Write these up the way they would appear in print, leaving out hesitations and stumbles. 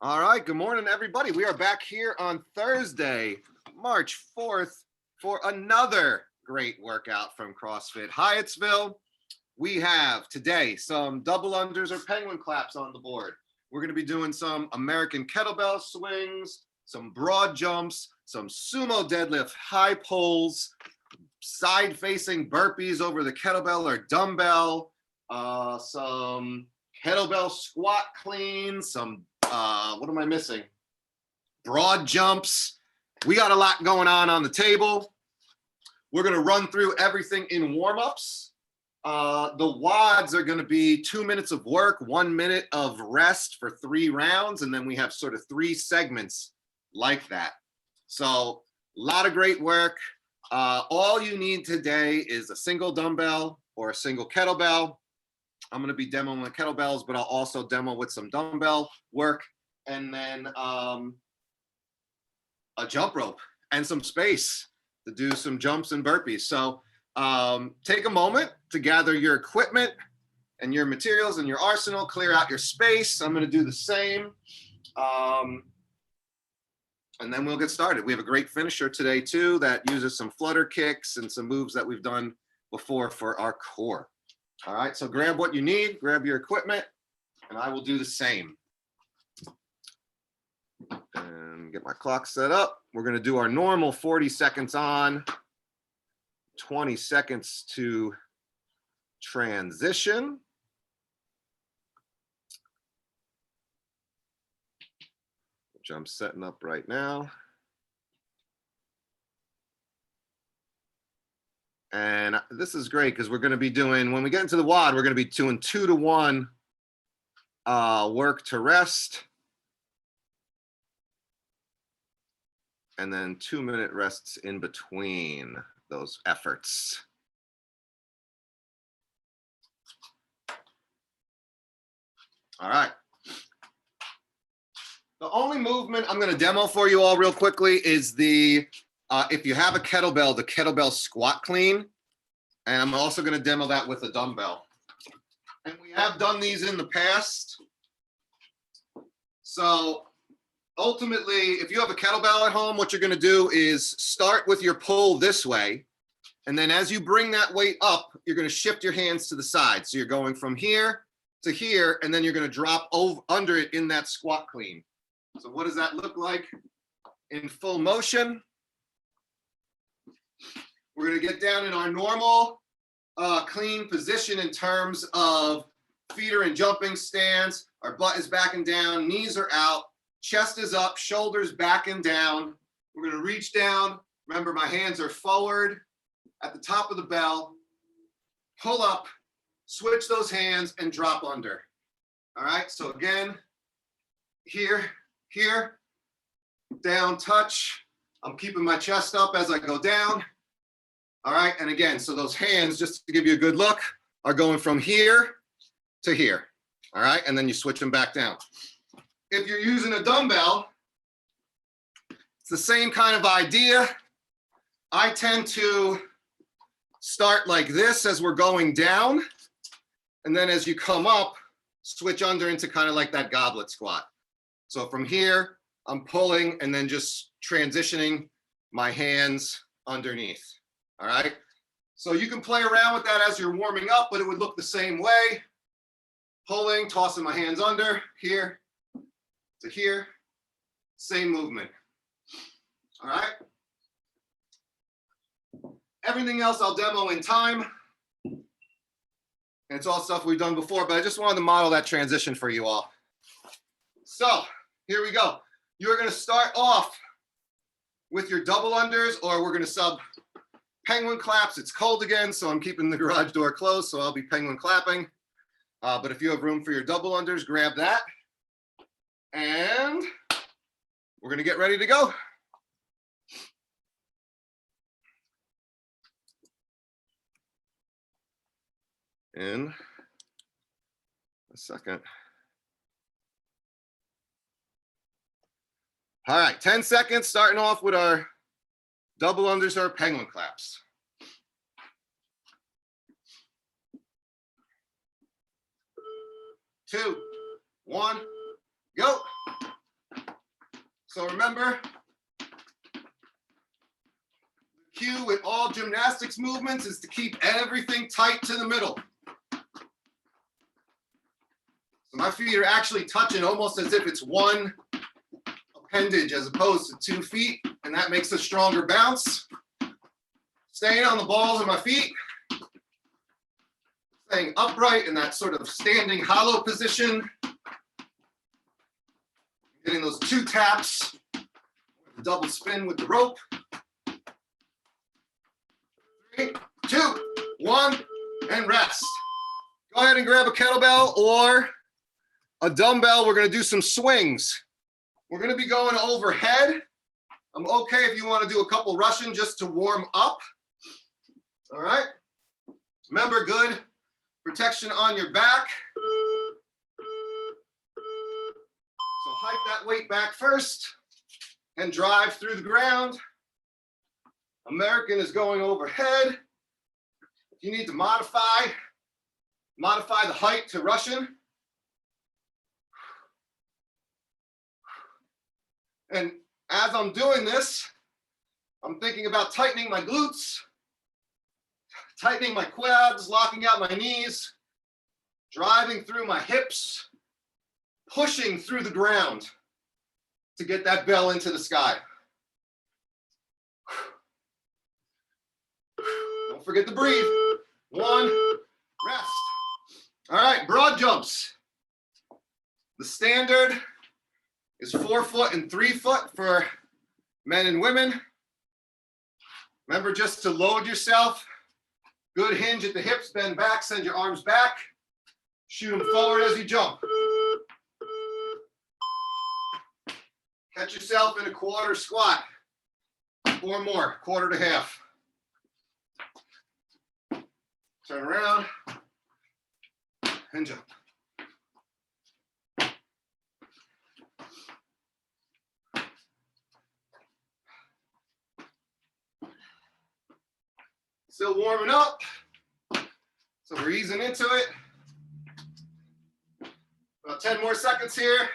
All right, good morning, everybody. We are back here on Thursday, March 4th, for another great workout from CrossFit Hyattsville. We have today some double unders or penguin claps on the board. We're going to be doing some American kettlebell swings, some broad jumps, some sumo deadlift high pulls, side-facing burpees over the kettlebell or dumbbell, some kettlebell squat cleans, some what am I missing? Broad jumps. We got a lot going on the table. We're going to run through everything in warm-ups. The WODs are going to be 2 minutes of work, 1 minute of rest for 3 rounds, and then we have sort of 3 segments like that. So a lot of great work. All you need today is a single dumbbell or a single kettlebell. I'm going to be demoing the kettlebells, but I'll also demo with some dumbbell work, and then a jump rope and some space to do some jumps and burpees. So take a moment to gather your equipment and your materials and your arsenal, clear out your space. I'm going to do the same. And then we'll get started. We have a great finisher today too that uses some flutter kicks and some moves that we've done before for our core. All right, so grab what you need, grab your equipment, and I will do the same. And get my clock set up. We're going to do our normal 40 seconds on, 20 seconds to transition. Which I'm setting up right now. And this is great because we're going to be doing, when we get into the WOD, we're going to be doing 2-to-1 work to rest. And then 2-minute rests in between those efforts. All right. The only movement I'm going to demo for you all real quickly is the, if you have a kettlebell, the kettlebell squat clean. And I'm also going to demo that with a dumbbell. And we have done these in the past. So ultimately, if you have a kettlebell at home, what you're going to do is start with your pull this way. And then as you bring that weight up, you're going to shift your hands to the side. So you're going from here to here, and then you're going to drop over under it in that squat clean. So what does that look like in full motion? We're going to get down in our normal clean position in terms of feet are in jumping stance. Our butt is back and down, knees are out, chest is up, shoulders back and down. We're going to reach down. Remember, my hands are forward at the top of the bell. Pull up, switch those hands, and drop under. All right, so again, here, down, touch. I'm keeping my chest up as I go down. All right, and again, so those hands, just to give you a good look, are going from here to here. All right, and then you switch them back down. If you're using a dumbbell, it's the same kind of idea. I tend to start like this as we're going down, and then as you come up, switch under into kind of like that goblet squat. So from here, I'm pulling and then just transitioning my hands underneath. All right. So you can play around with that as you're warming up, but it would look the same way. Pulling, tossing my hands under, here to here, same movement. All right. Everything else I'll demo in time. And it's all stuff we've done before, but I just wanted to model that transition for you all. So here we go. You're going to start off with your double unders, or we're going to sub penguin claps. It's cold again, so I'm keeping the garage door closed, so I'll be penguin clapping. But if you have room for your double unders, grab that. And we're going to get ready to go. In a second. All right, 10 seconds, starting off with our double unders or penguin claps. 2, 1, go. So remember, the cue with all gymnastics movements is to keep everything tight to the middle. So my feet are actually touching almost as if it's one appendage as opposed to 2 feet, and that makes a stronger bounce. Staying on the balls of my feet, staying upright in that sort of standing hollow position, getting those 2 taps, double spin with the rope. 3, 2, 1, and rest. Go ahead and grab a kettlebell or a dumbbell. We're going to do some swings. We're going to be going overhead. I'm okay if you want to do a couple Russian just to warm up. All right. Remember, good protection on your back. So hike that weight back first and drive through the ground. American is going overhead. If you need to modify the height to Russian. And as I'm doing this, I'm thinking about tightening my glutes, tightening my quads, locking out my knees, driving through my hips, pushing through the ground to get that bell into the sky. Don't forget to breathe. 1, rest. All right, broad jumps. The standard is 4 foot and 3 foot for men and women. Remember just to load yourself. Good hinge at the hips, bend back, send your arms back. Shoot them forward as you jump. Catch yourself in a quarter squat. Or more, quarter to half. Turn around and jump. Still warming up. So we're easing into it. About 10 more seconds here.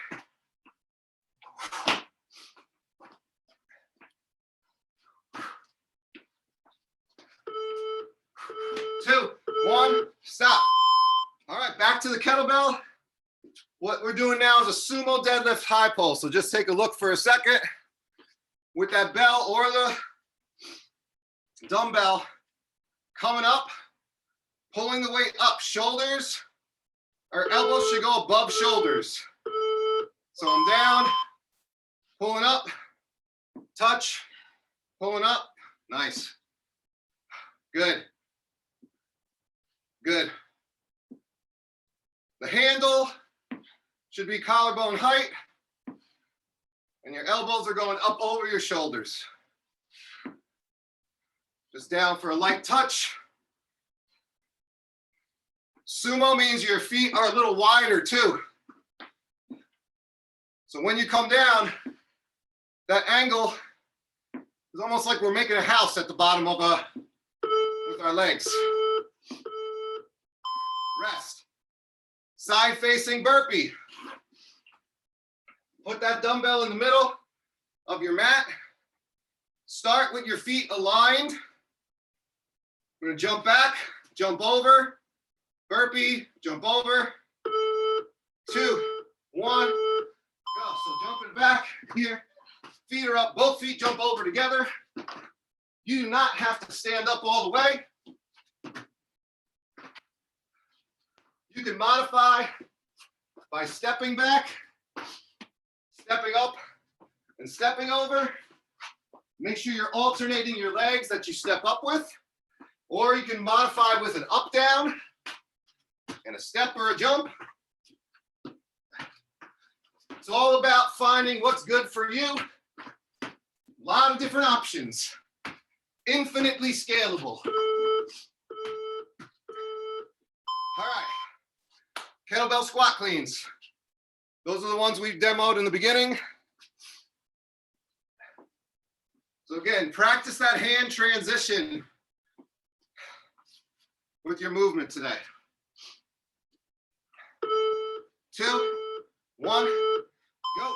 Two, 1, stop. All right, back to the kettlebell. What we're doing now is a sumo deadlift high pull. So just take a look for a second with that bell or the dumbbell coming up, pulling the weight up. Shoulders, our elbows should go above shoulders. So I'm down, pulling up, touch, pulling up. Nice. Good. Good. The handle should be collarbone height, and your elbows are going up over your shoulders. Just down for a light touch. Sumo means your feet are a little wider too. So when you come down, that angle is almost like we're making a house at the bottom of with our legs. Rest. Side facing burpee. Put that dumbbell in the middle of your mat. Start with your feet aligned. We're gonna jump back, jump over, burpee, jump over. 2, 1, go. So jumping back here, feet are up, both feet jump over together. You do not have to stand up all the way. You can modify by stepping back, stepping up, and stepping over. Make sure you're alternating your legs that you step up with, or you can modify with an up down and a step or a jump. It's all about finding what's good for you. A lot of different options, infinitely scalable. All right, kettlebell squat cleans. Those are the ones we've demoed in the beginning. So again, practice that hand transition with your movement today. 2, 1, go.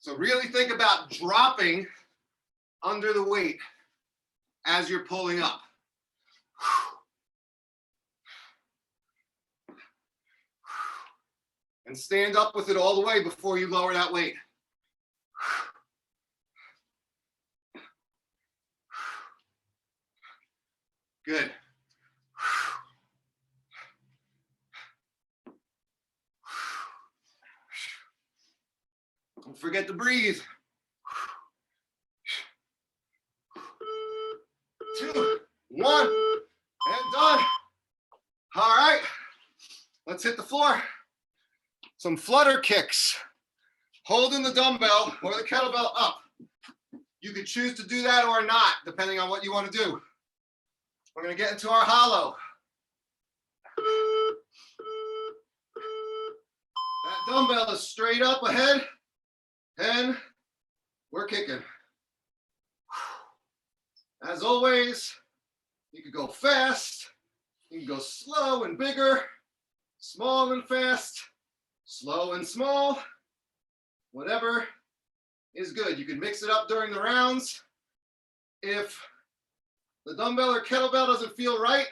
So really think about dropping under the weight as you're pulling up. And stand up with it all the way before you lower that weight. Good. Don't forget to breathe. 2, 1, and done. All right, let's hit the floor. Some flutter kicks. Holding the dumbbell or the kettlebell up. You could choose to do that or not, depending on what you want to do. We're going to get into our hollow. That dumbbell is straight up ahead, and we're kicking. As always, you could go fast, you can go slow and bigger, small and fast, slow and small, whatever is good. You can mix it up during the rounds. If the dumbbell or kettlebell doesn't feel right,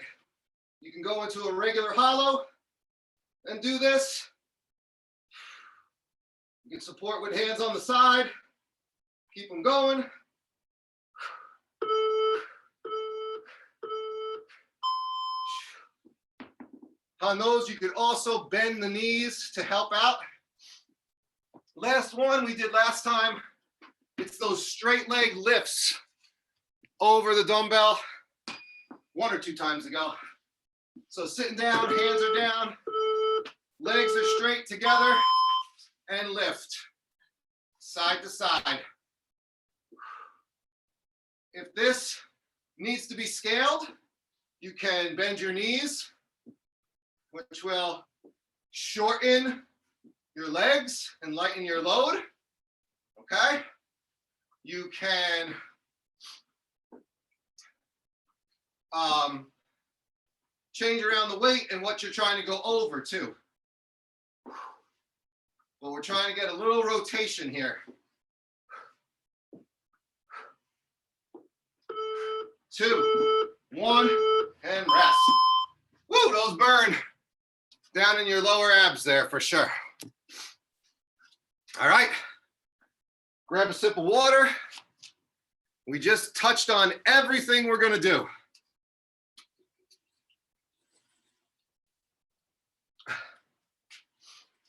you can go into a regular hollow and do this. You can support with hands on the side, keep them going. On those, you could also bend the knees to help out. Last one we did last time, it's those straight leg lifts over the dumbbell 1 or 2 times ago. So sitting down, hands are down, legs are straight together, and lift side to side. If this needs to be scaled, you can bend your knees, which will shorten your legs and lighten your load, okay? You can change around the weight and what you're trying to go over too. But we're trying to get a little rotation here. 2, 1, and rest. Woo, those burn down in your lower abs there for sure. All right, grab a sip of water. We just touched on everything we're gonna do.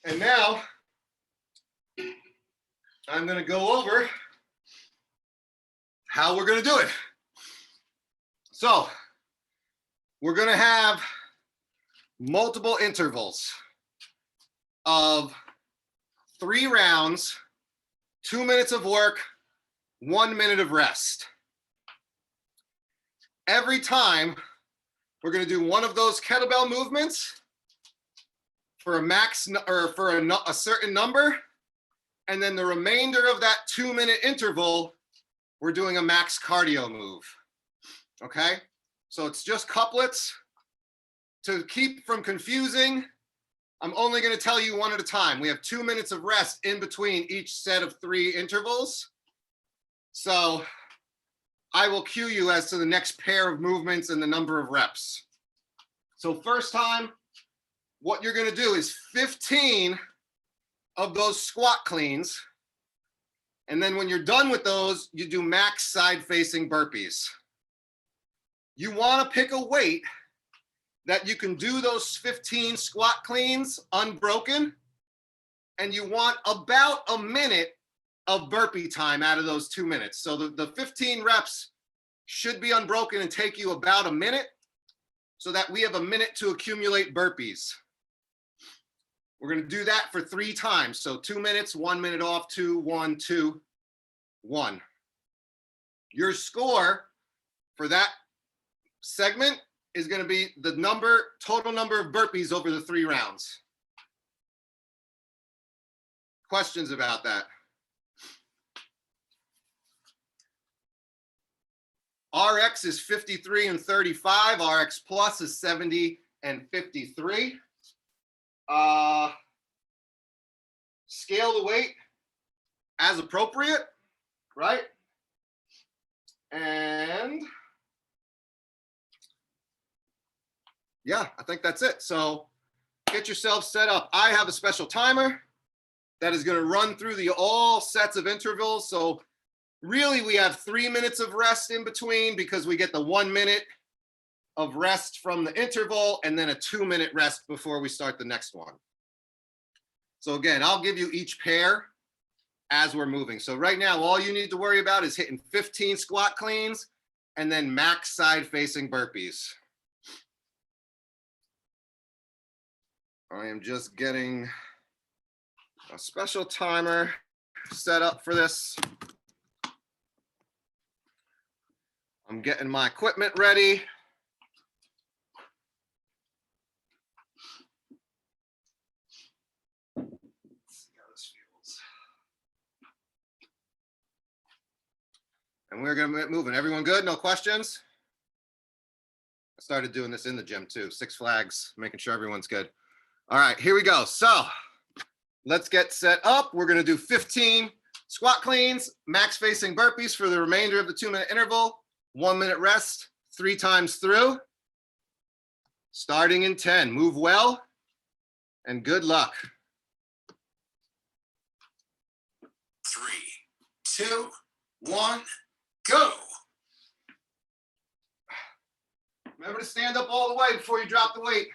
And now, I'm gonna go over how we're gonna do it. So, we're gonna have multiple intervals of 3 rounds, 2 minutes of work, 1 minute of rest. Every time, we're gonna do one of those kettlebell movements for a max or for a certain number, and then the remainder of that 2-minute interval, we're doing a max cardio move, okay? So it's just couplets. To keep from confusing, I'm only gonna tell you one at a time. We have 2 minutes of rest in between each set of 3 intervals. So I will cue you as to the next pair of movements and the number of reps. So first time, what you're gonna do is 15 of those squat cleans. And then when you're done with those, you do max side-facing burpees. You wanna pick a weight that you can do those 15 squat cleans unbroken, and you want about a minute of burpee time out of those 2 minutes. So the 15 reps should be unbroken and take you about a minute, so that we have a minute to accumulate burpees. We're gonna do that for 3 times. So 2 minutes, 1 minute off, 2, 1, 2, 1. Your score for that segment is gonna be the total number of burpees over the 3 rounds. Questions about that? RX is 53 and 35. RX plus is 70 and 53. Scale the weight as appropriate, right? And yeah, I think that's it. So get yourself set up. I have a special timer that is going to run through all sets of intervals. So really we have 3 minutes of rest in between because we get the 1 minute of rest from the interval and then a 2-minute rest before we start the next one. So again, I'll give you each pair as we're moving. So right now, all you need to worry about is hitting 15 squat cleans and then max side facing burpees. I am just getting a special timer set up for this. I'm getting my equipment ready. And we're going to get moving. Everyone good? No questions? I started doing this in the gym too. 6 Flags, making sure everyone's good. All right, here we go. So let's get set up. We're going to do 15 squat cleans, max facing burpees for the remainder of the 2-minute interval, 1 minute rest, 3 times through. Starting in 10. Move well and good luck. 3, 2, 1. Go. Remember to stand up all the way before you drop the weight.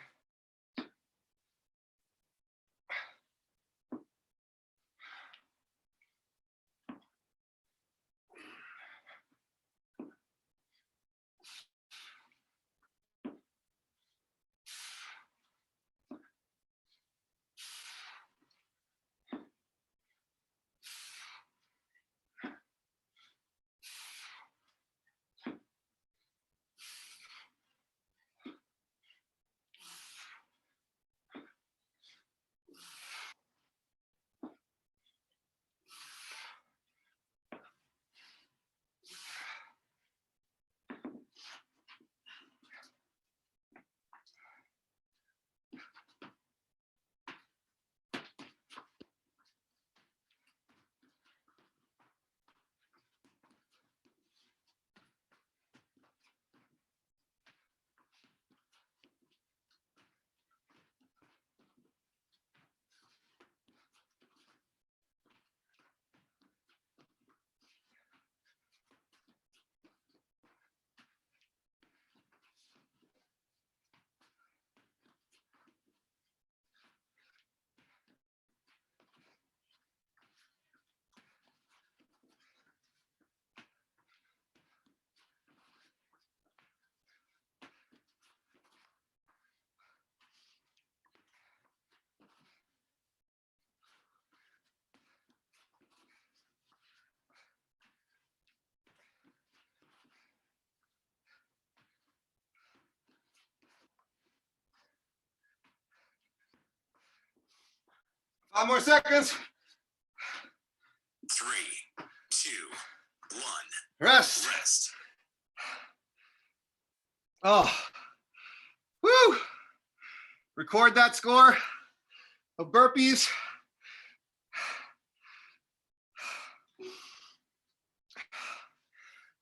Five more seconds. 3, 2, 1. Rest. Rest. Oh, woo. Record that score of burpees.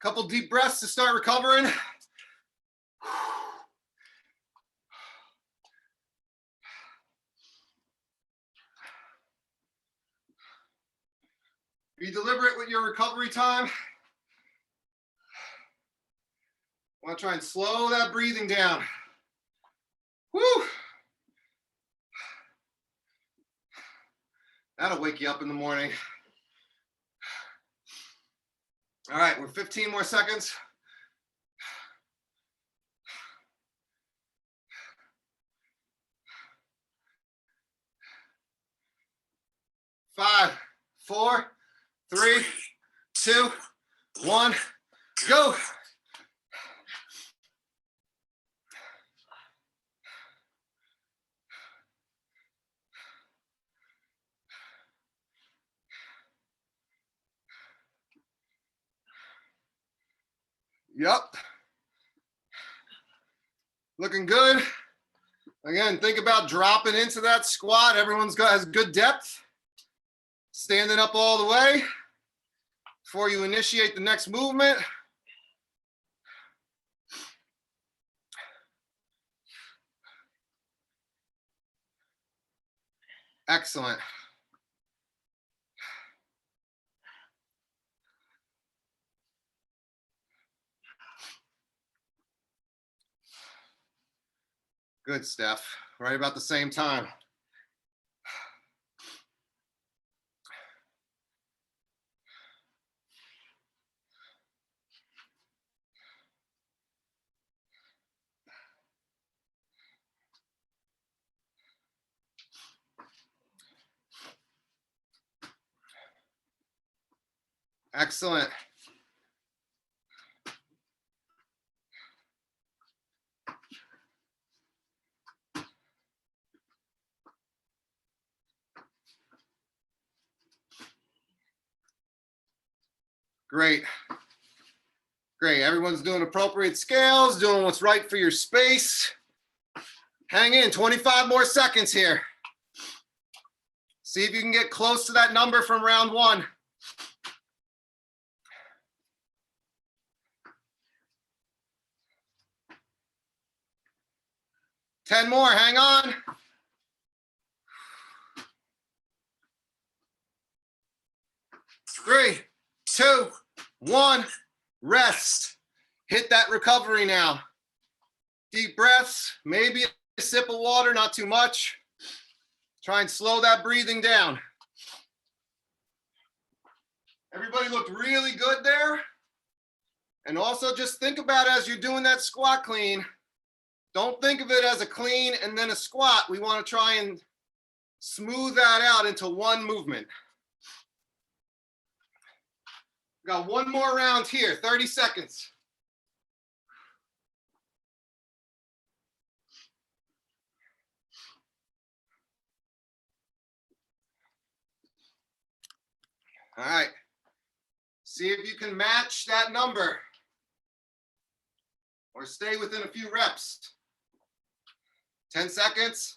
Couple deep breaths to start recovering. Be deliberate with your recovery time. Want to try and slow that breathing down. Woo! That'll wake you up in the morning. All right, we're 15 more seconds. Five, 4, 3, 2, 1, go. Yep. Looking good. Again, think about dropping into that squat. Everyone's has good depth. Standing up all the way before you initiate the next movement. Excellent. Good, Steph. Right about the same time. Excellent. Great. Great. Everyone's doing appropriate scales, doing what's right for your space. Hang in, 25 more seconds here. See if you can get close to that number from round one. Ten more, hang on. 3, 2, 1, rest. Hit that recovery now. Deep breaths, maybe a sip of water, not too much. Try and slow that breathing down. Everybody looked really good there. And also just think about as you're doing that squat clean, don't think of it as a clean and then a squat. We want to try and smooth that out into one movement. Got one more round here, 30 seconds. All right. See if you can match that number or stay within a few reps. 10 seconds.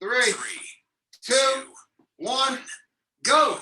3, 2, 1, go.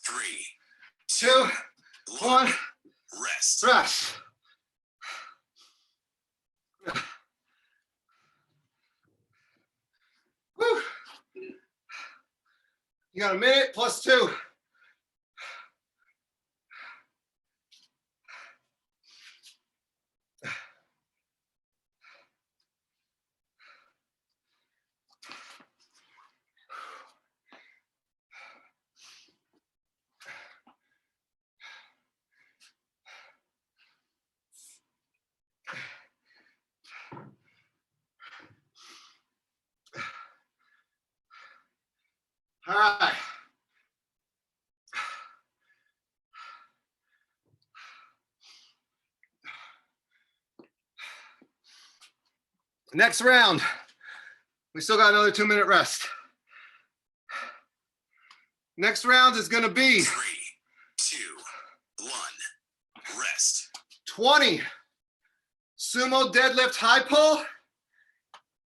Three, 2, 1, rest. rest. Whew. You got a minute plus 2. All right. Next round, we still got another 2-minute rest. Next round is going to be 3, 2, 1, rest. 20 sumo deadlift high pull,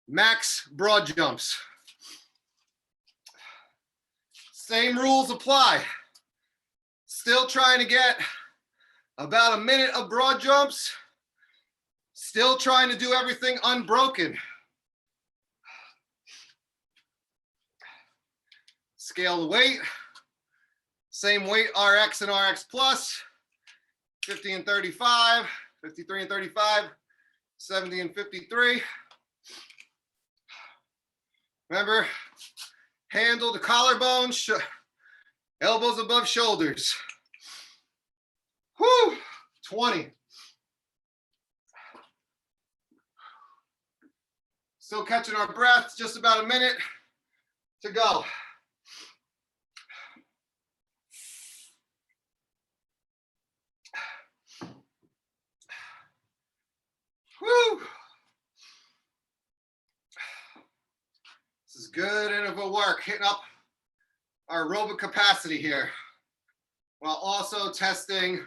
max broad jumps. Same rules apply. Still trying to get about a minute of broad jumps. Still trying to do everything unbroken. Scale the weight. Same weight RX and RX plus. 50 and 35, 53 and 35, 70 and 53. Remember, handle to collarbone, elbows above shoulders. Whew, 20. Still catching our breath, just about a minute to go. Woo! This is good interval work, hitting up our aerobic capacity here, while also testing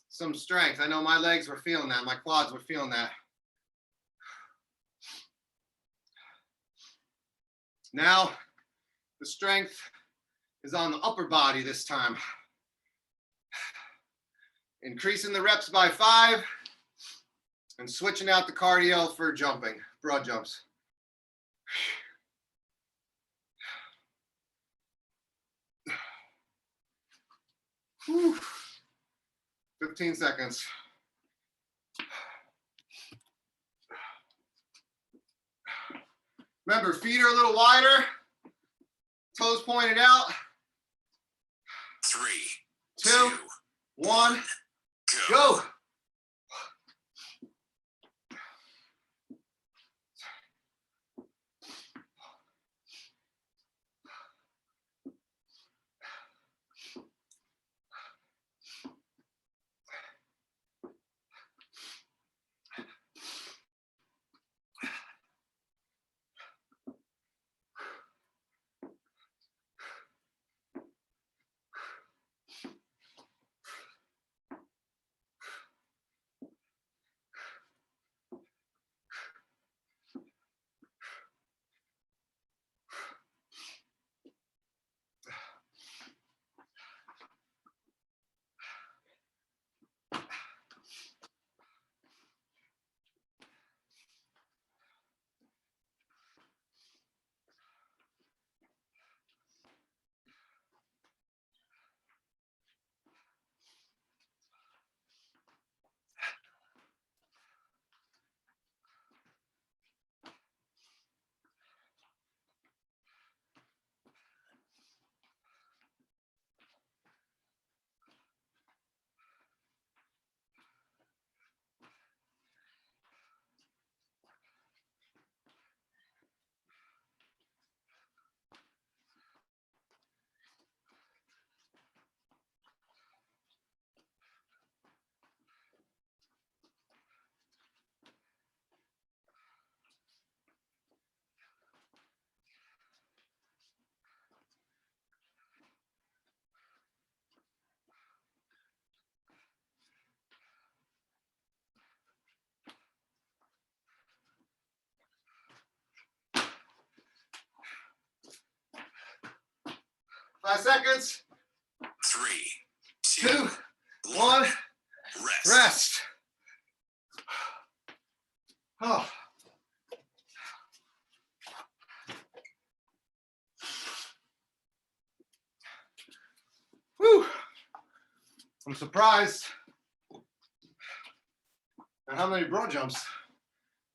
some strength. I know my legs were feeling that, my quads were feeling that. Now, the strength is on the upper body this time. Increasing the reps by 5 and switching out the cardio for jumping, broad jumps. Whew. 15 seconds. Remember, feet are a little wider, toes pointed out. 3, 2, 1, go. Five seconds. 3, 2, 1, rest. Oh. Whew. I'm surprised at how many broad jumps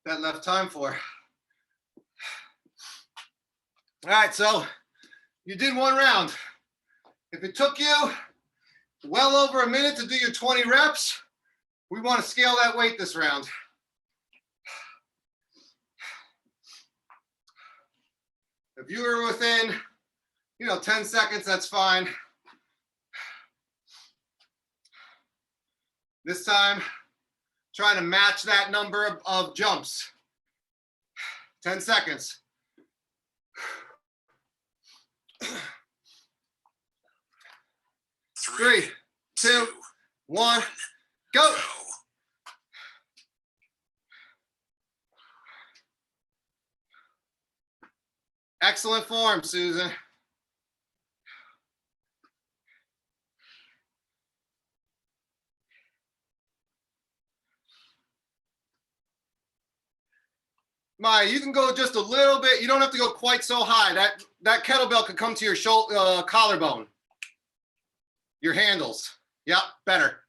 that left time for. All right, so you did one round. If it took you well over a minute to do your 20 reps, we want to scale that weight this round. If you were within 10 seconds, that's fine. This time, trying to match that number of jumps. 10 seconds. 3, 2, 1, go. Excellent form, Susan. Maya, you can go just a little bit. You don't have to go quite so high. That kettlebell could come to your shoulder, collarbone. Your handles. Yep, better.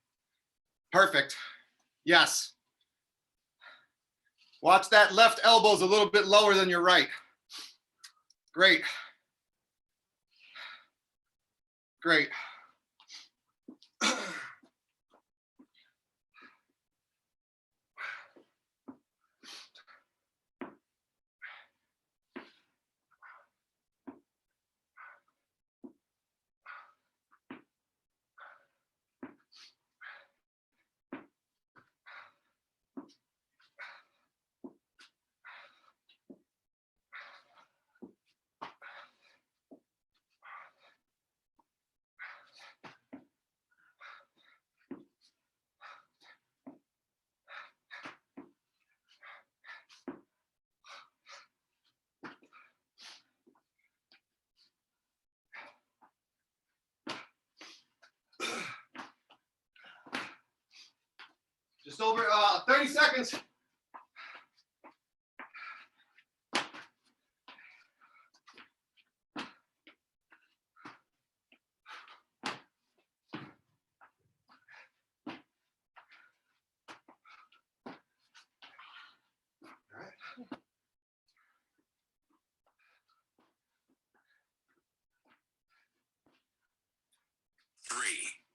Perfect. Yes. Watch that left elbow's a little bit lower than your right. Great. Great. Just over 30 seconds. All right. 3,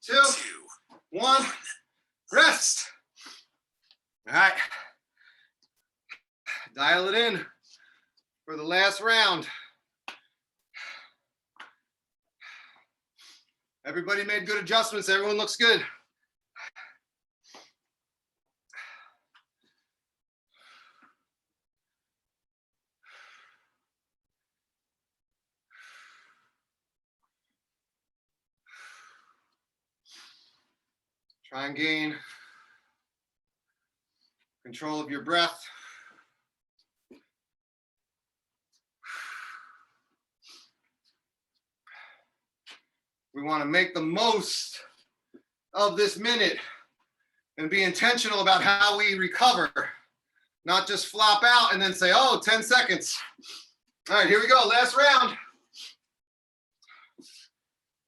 2, 2, 1, rest. All right. Dial it in for the last round. Everybody made good adjustments. Everyone looks good. Try and gain control of your breath. We want to make the most of this minute and be intentional about how we recover, not just flop out and then say, oh, 10 seconds. All right, here we go. Last round.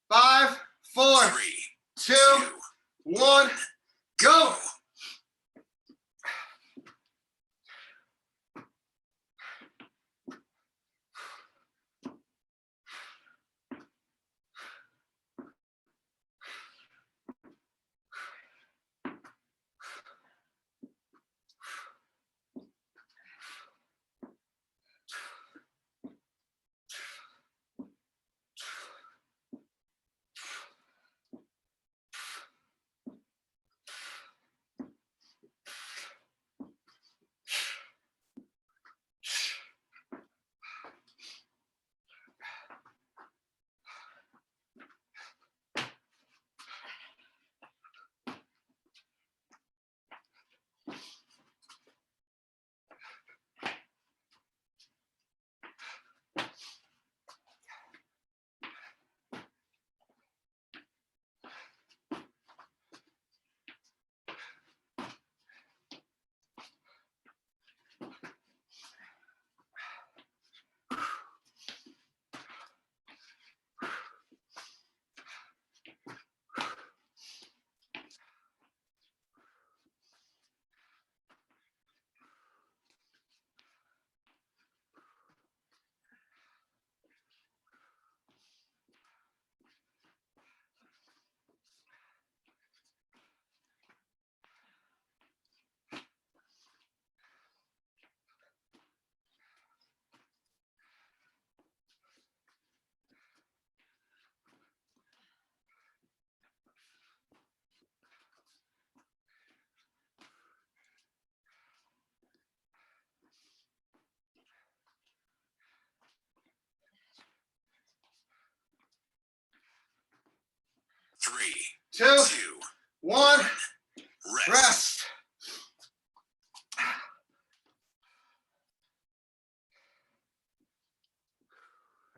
5, 4, 3, 2, 1, go. 2, 1, Rest. rest.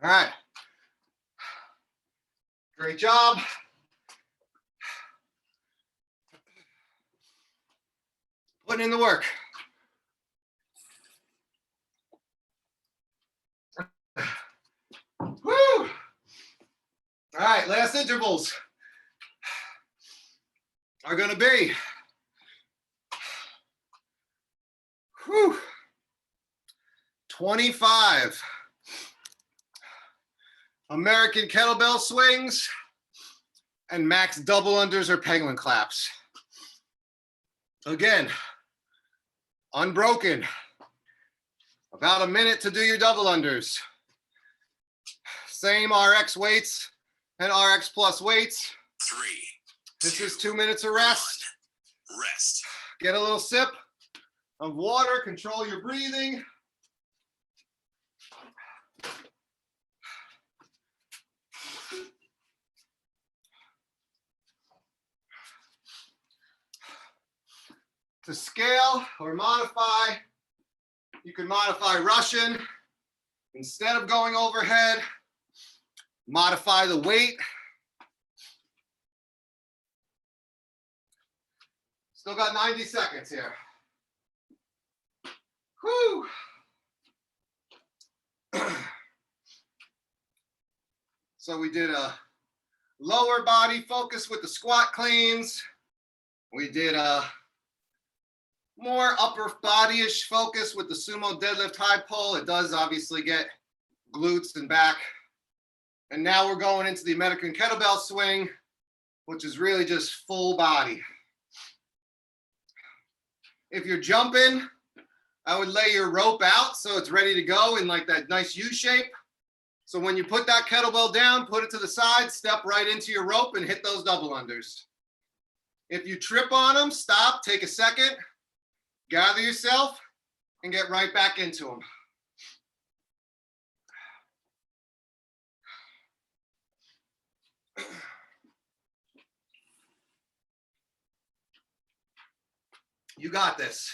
All right. Great job. Putting in the work. Woo! All right, last intervals are going to be 25 American kettlebell swings and max double unders or penguin claps. Again, unbroken. About a minute to do your double unders. Same RX weights and RX plus weights. 3. This is 2 minutes of rest. Rest. Get a little sip of water, control your breathing. To scale or modify, you can modify Russian. Instead of going overhead, modify the weight. Still got 90 seconds here. Whew. So we did a lower body focus with the squat cleans. We did a more upper body-ish focus with the Sumo deadlift high pull. It does obviously get glutes and back. And now we're going into the American kettlebell swing, which is really just full body. If you're jumping, I would lay your rope out so it's ready to go in like that nice U shape. So when you put that kettlebell down, put it to the side, step right into your rope and hit those double unders. If you trip on them, stop, take a second, gather yourself, and get right back into them. You got this.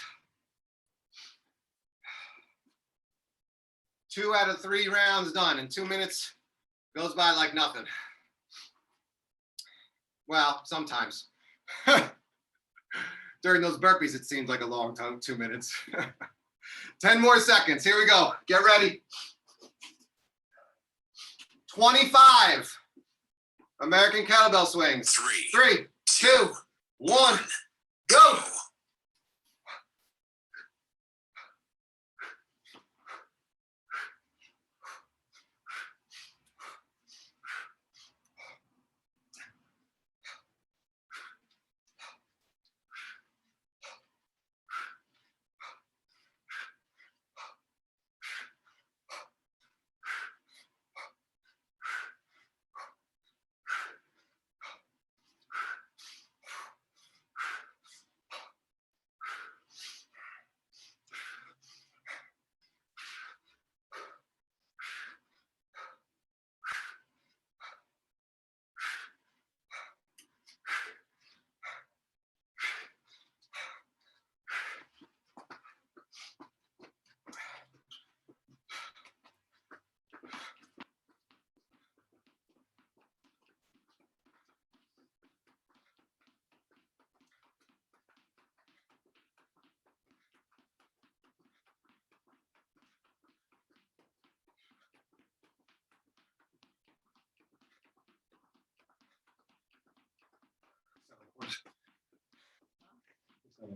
2 out of 3 rounds done, and 2 minutes goes by like nothing. Well, sometimes. During those burpees, it seems like a long time, 2 minutes. 10 more seconds. Here we go. Get ready. 25 American kettlebell swings. 3, 2, 1, go.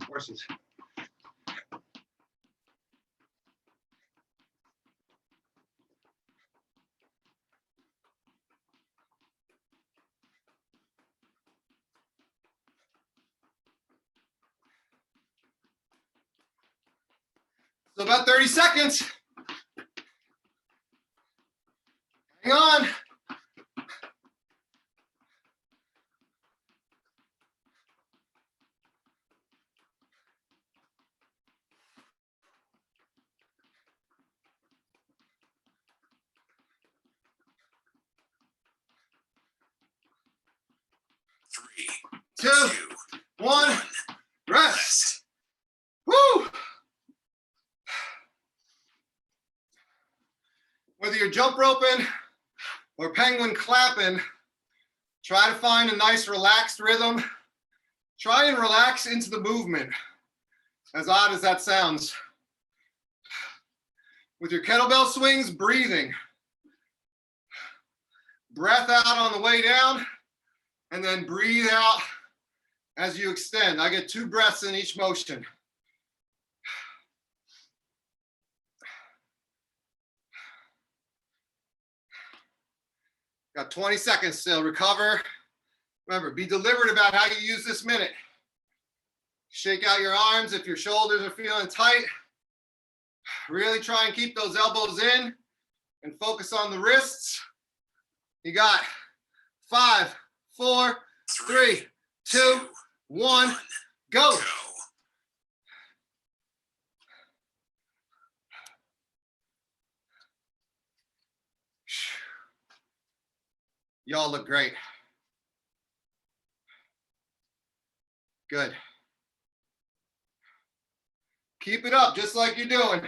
Horses. So about 30 seconds. Hang on. 2, 1, rest. Woo! Whether you're jump roping or penguin clapping, try to find a nice relaxed rhythm. Try and relax into the movement, as odd as that sounds. With your kettlebell swings, breathing. Breath out on the way down, and then breathe out as you extend. I get 2 breaths in each motion. Got 20 seconds still. Recover. Remember, be deliberate about how you use this minute. Shake out your arms if your shoulders are feeling tight. Really try and keep those elbows in and focus on the wrists. You got 5, 4, 3, 2, 1, go. Y'all look great. Good. Keep it up just like you're doing.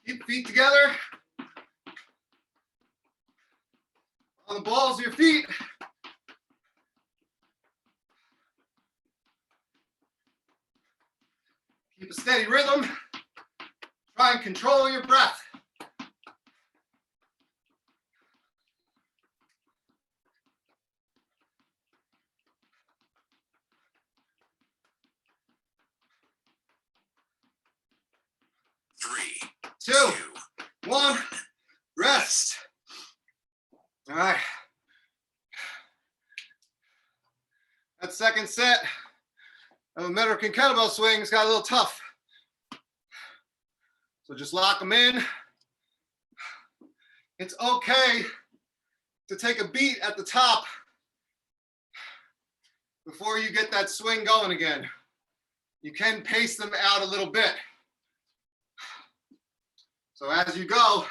Keep feet together. On the balls of your feet. Keep a steady rhythm. Try and control your breath. Three, 2, 1, rest. All right. That second set of American kettlebell swings got a little tough. So just lock them in. It's okay to take a beat at the top before you get that swing going again. You can pace them out a little bit. So as you go,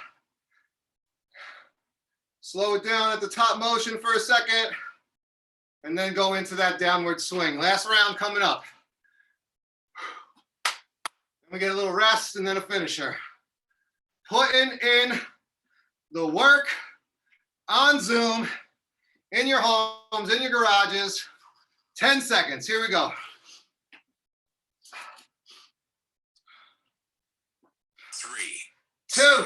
slow it down at the top motion for a second, and then go into that downward swing. Last round coming up. Then we get a little rest and then a finisher. Putting in the work on Zoom, in your homes, in your garages. 10 seconds, here we go. 3, 2,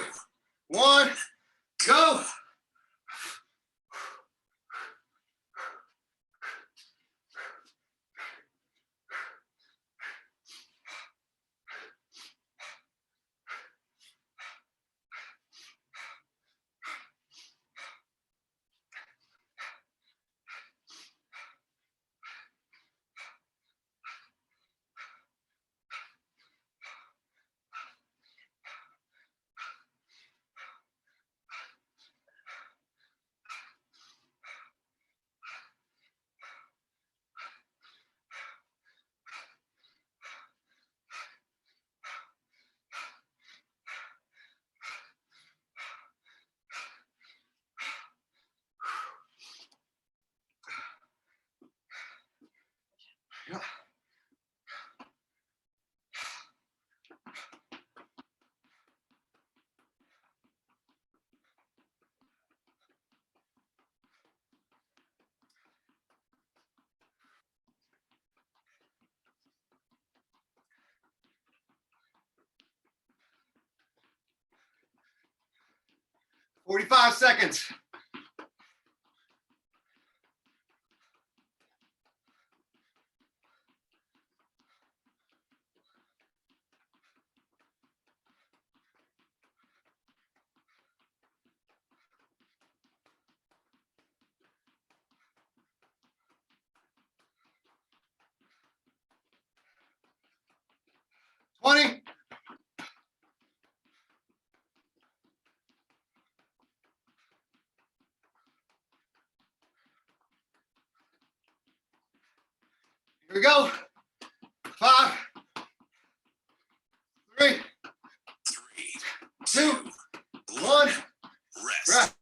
1, go. 45 seconds. Here we go. 5, 3, 2, 1. Rest.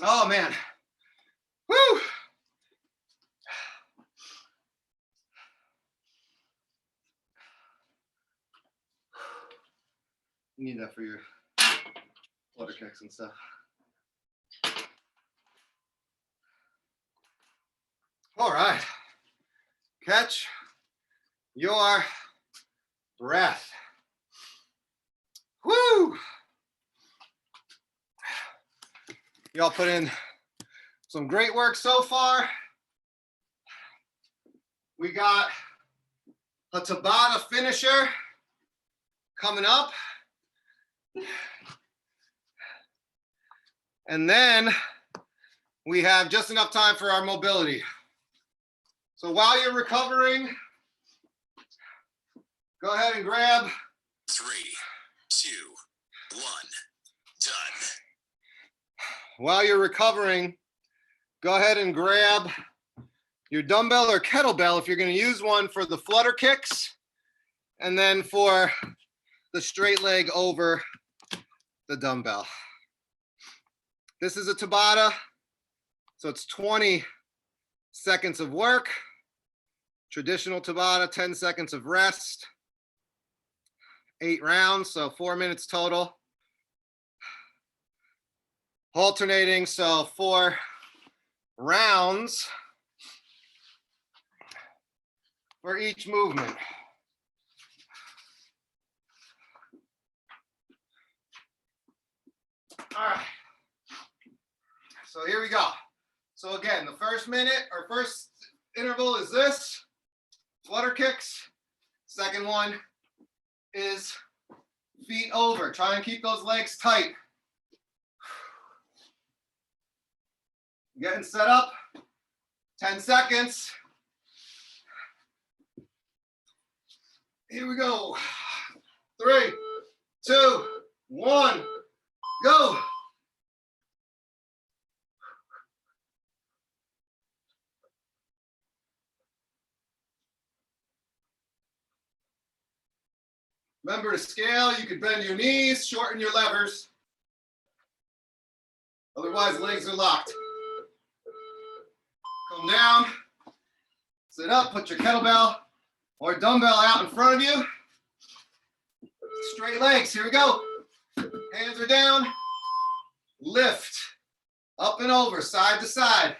Oh man. Woo. You need that for your flutter kicks and stuff. All right. Catch your breath. Woo! Y'all put in some great work so far. We got a Tabata finisher coming up. And then we have just enough time for our mobility. So while you're recovering, go ahead and grab 3, 2, 1. Done. While you're recovering, go ahead and grab your dumbbell or kettlebell if you're going to use one for the flutter kicks, and then for the straight leg over the dumbbell. This is a Tabata, so it's 20 seconds of work. Traditional Tabata, 10 seconds of rest. 8 rounds, so 4 minutes total. Alternating, so 4 rounds for each movement. All right. So here we go. So again, the first minute or first interval is this, flutter kicks. Second one is feet over. Try and keep those legs tight. Getting set up. 10 seconds. Here we go. 3, 2, 1, go. Remember to scale. You can bend your knees, shorten your levers. Otherwise, legs are locked. Come down, sit up, put your kettlebell or dumbbell out in front of you. Straight legs, here we go. Hands are down, lift, up and over, side to side.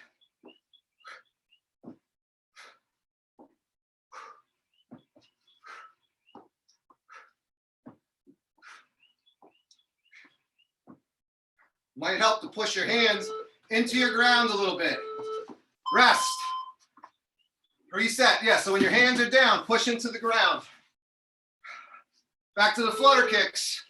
Might help to push your hands into your ground a little bit. Rest. Reset. Yeah, so when your hands are down, push into the ground. Back to the flutter kicks.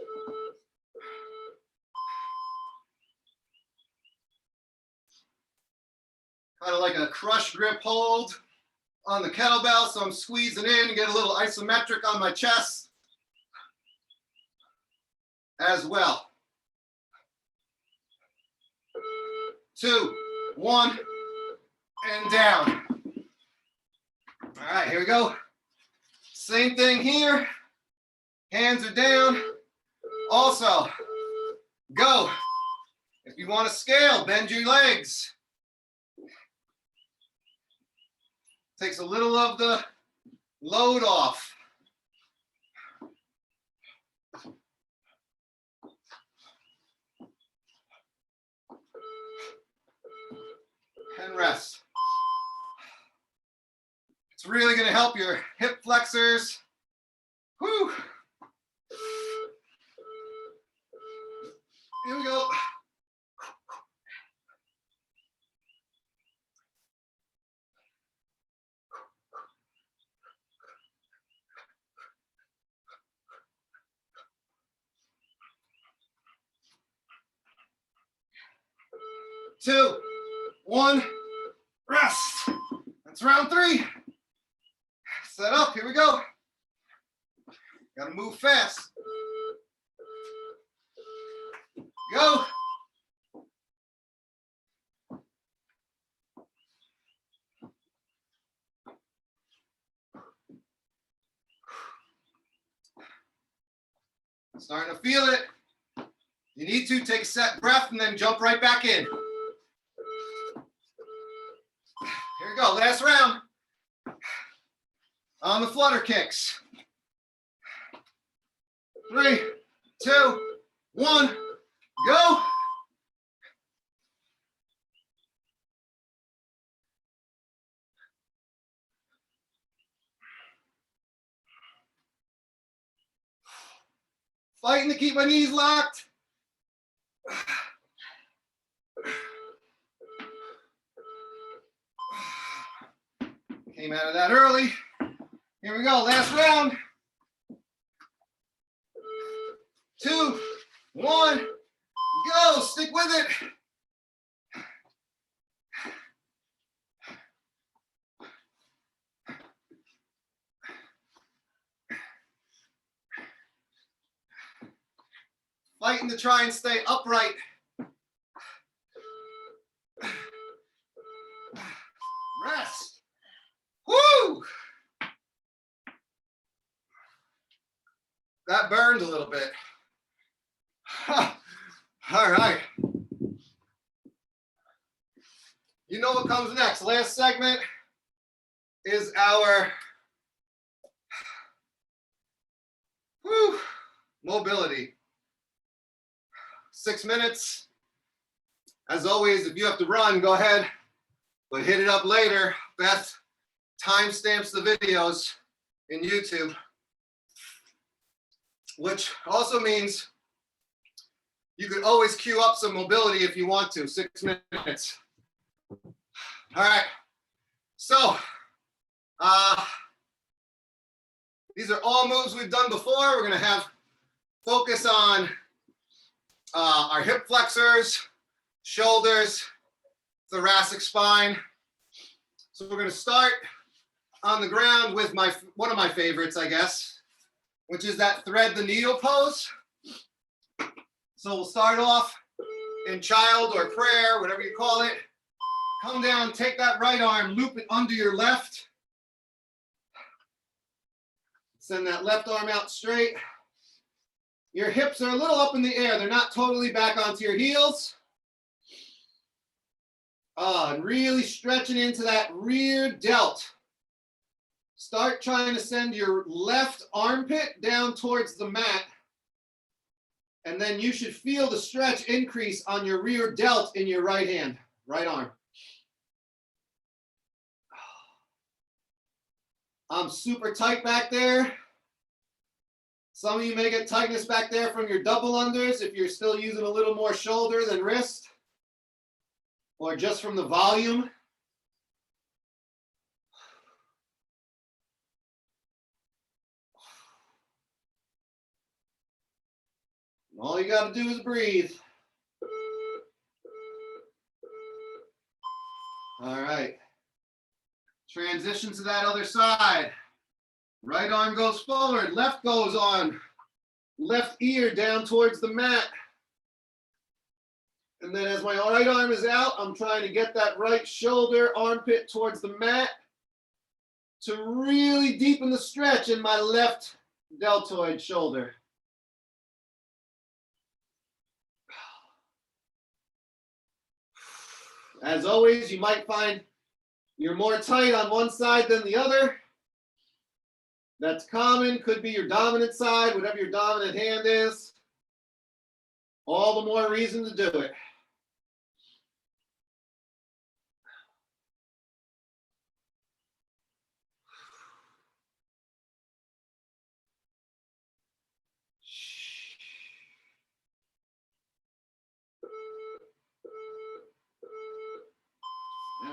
Kind of like a crush grip hold on the kettlebell, so I'm squeezing in, get a little isometric on my chest as well. 2, 1, and down. All right, here we go. Same thing here. Hands are down. Also, go. If you want to scale, bend your legs. Takes a little of the load off. And rest. It's really going to help your hip flexors. Whew. Here we go. Two, one, rest. That's round 3. Set up, here we go. Gotta move fast. Go. Starting to feel it. You need to take a set breath and then jump right back in. Here we go, last round. On the flutter kicks. 3, 2, 1, go. Fighting to keep my knees locked. Came out of that early. Here we go, last round. 2, 1, go. Stick with it. Fighting to try and stay upright. Rest. Woo! That burned a little bit. All right. You know what comes next. Last segment is our mobility. 6 minutes. As always, if you have to run, go ahead, but hit it up later. Beth timestamps the videos in YouTube, which also means you could always queue up some mobility if you want to. 6 minutes. All right. So, these are all moves we've done before. We're going to have focus on our hip flexors, shoulders, thoracic spine. So we're going to start on the ground with one of my favorites, I guess, which is that thread the needle pose. So we'll start off in child or prayer, whatever you call it. Come down, take that right arm, loop it under your left. Send that left arm out straight. Your hips are a little up in the air. They're not totally back onto your heels. And really stretching into that rear delt. Start trying to send your left armpit down towards the mat. And then you should feel the stretch increase on your rear delt in your right hand, right arm. I'm super tight back there. Some of you may get tightness back there from your double unders if you're still using a little more shoulder than wrist, or just from the volume. All you got to do is breathe. All right. Transition to that other side. Right arm goes forward, left goes on, left ear down towards the mat. And then as my right arm is out, I'm trying to get that right shoulder, armpit towards the mat to really deepen the stretch in my left deltoid shoulder. As always, you might find you're more tight on one side than the other. That's common, could be your dominant side, whatever your dominant hand is. All the more reason to do it.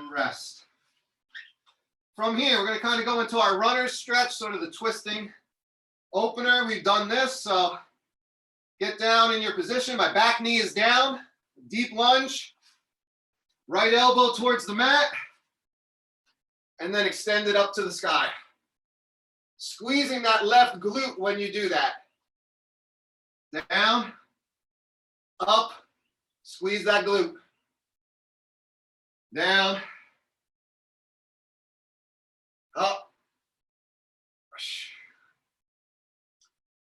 and rest. From here, we're going to kind of go into our runner's stretch, sort of the twisting opener. We've done this, so get down in your position. My back knee is down, deep lunge, right elbow towards the mat, and then extend it up to the sky. Squeezing that left glute when you do that. Down, up, squeeze that glute. Down, up.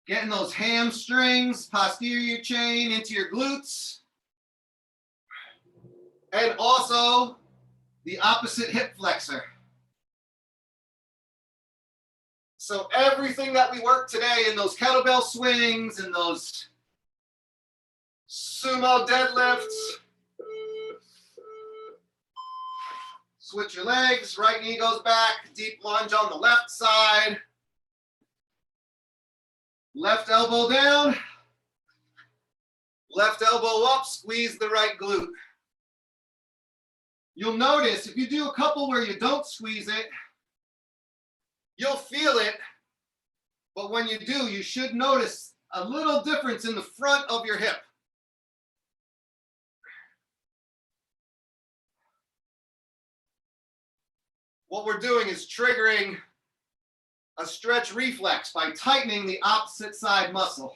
Getting those hamstrings, posterior chain into your glutes. And also the opposite hip flexor. So everything that we work today in those kettlebell swings and those sumo deadlifts. Switch your legs, right knee goes back, deep lunge on the left side. Left elbow down, left elbow up, squeeze the right glute. You'll notice if you do a couple where you don't squeeze it, you'll feel it, but when you do, you should notice a little difference in the front of your hip. What we're doing is triggering a stretch reflex by tightening the opposite side muscle.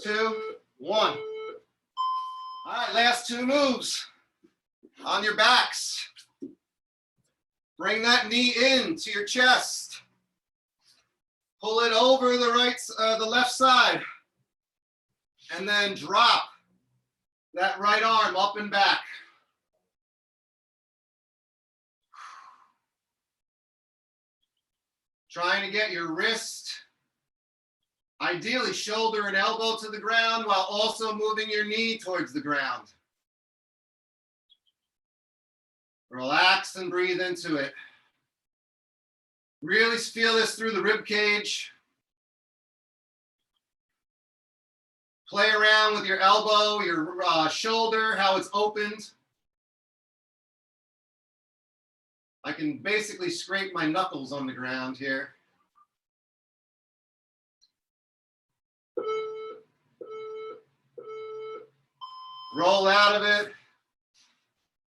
Two, one. All right, last two moves. On your backs. Bring that knee in to your chest. Pull it over the left side. And then drop that right arm up and back. Trying to get your wrist, ideally shoulder and elbow to the ground while also moving your knee towards the ground. Relax and breathe into it. Really feel this through the rib cage. Play around with your elbow, your shoulder, how it's opened. I can basically scrape my knuckles on the ground here. Roll out of it.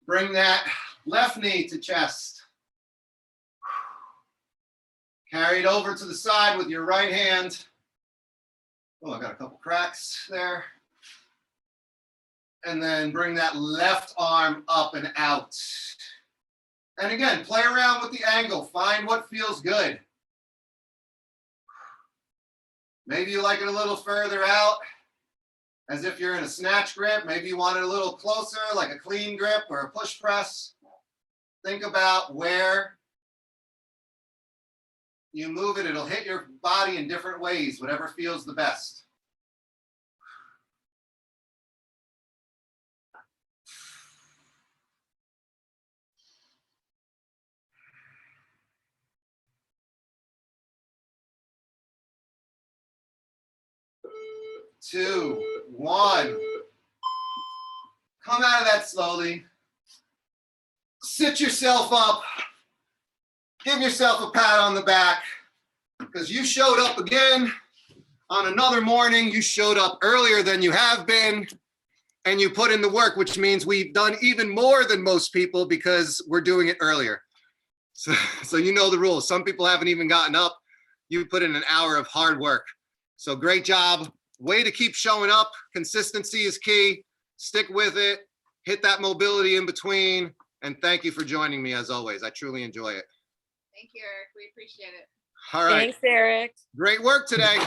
Bring that left knee to chest. Carry it over to the side with your right hand. Oh, I got a couple cracks there. And then bring that left arm up and out. And again, play around with the angle. Find what feels good. Maybe you like it a little further out, as if you're in a snatch grip. Maybe you want it a little closer, like a clean grip or a push press. Think about where you move it. It'll hit your body in different ways, whatever feels the best. Two, one. Come out of that slowly. Sit yourself up. Give yourself a pat on the back because you showed up again on another morning. You showed up earlier than you have been and you put in the work, which means we've done even more than most people because we're doing it earlier. So you know the rules. Some people haven't even gotten up. You put in an hour of hard work. So great job. Way to keep showing up. Consistency is key. Stick with it. Hit that mobility in between. And thank you for joining me as always. I truly enjoy it. Thank you, Eric. We appreciate it. All right. Thanks, Eric. Great work today.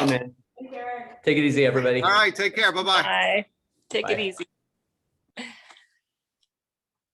Take it easy, everybody. All right. Take care. Bye-bye. Bye. Take it Bye. easy.